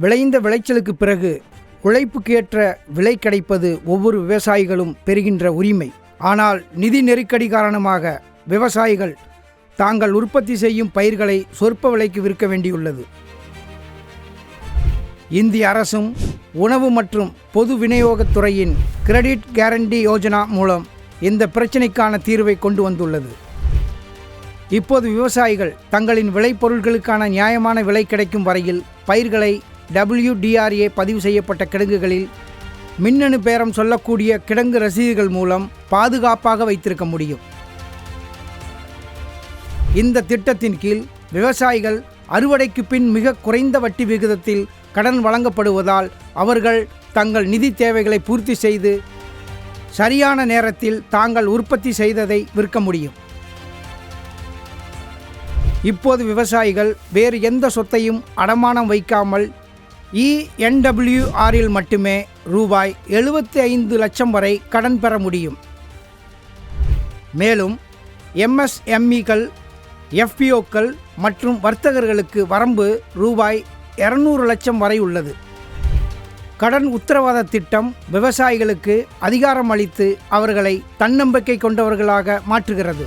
விளைந்த விளைச்சலுக்கு பிறகு உழைப்புக்கேற்ற விலை கிடைப்பது ஒவ்வொரு விவசாயிகளும் பெறுகின்ற உரிமை. ஆனால் நிதி நெருக்கடி காரணமாக விவசாயிகள் தாங்கள் உற்பத்தி செய்யும் பயிர்களை சொற்ப விலைக்கு விற்க வேண்டியுள்ளது. இந்திய அரசும் உணவு மற்றும் பொது விநியோகத்துறையின் கிரெடிட் கேரண்டி யோஜனா மூலம் இந்த பிரச்சினைக்கான தீர்வை கொண்டு வந்துள்ளது. இப்போது விவசாயிகள் தங்களின் விளைபொருட்களுக்கான நியாயமான விலை கிடைக்கும் வரையில் பயிர்களை WDRA பதிவு செய்யப்பட்ட கிடங்குகளில் மின்னணு பேரம் சொல்லக்கூடிய கிடங்கு ரசீதுகள் மூலம் பாதுகாப்பாக வைத்திருக்க முடியும். இந்த திட்டத்தின் கீழ் விவசாயிகள் அறுவடைக்கு பின் மிக குறைந்த வட்டி விகிதத்தில் கடன் வழங்கப்படுவதால் அவர்கள் தங்கள் நிதி தேவைகளை பூர்த்தி செய்து சரியான நேரத்தில் தாங்கள் உற்பத்தி செய்ததை விற்க முடியும். இப்போது விவசாயிகள் வேறு எந்த சொத்தையும் அடமானம் வைக்காமல் ENWRல் மட்டுமே ரூபாய் 75 லட்சம் வரை கடன் பெற முடியும். மேலும் MSMEக்கள், FPOக்கள் மற்றும் வர்த்தகர்களுக்கு வரம்பு ரூபாய் 200 லட்சம் வரை உள்ளது. கடன் உத்தரவாத திட்டம் விவசாயிகளுக்கு அதிகாரம் அளித்து அவர்களை தன்னம்பிக்கை கொண்டவர்களாக மாற்றுகிறது.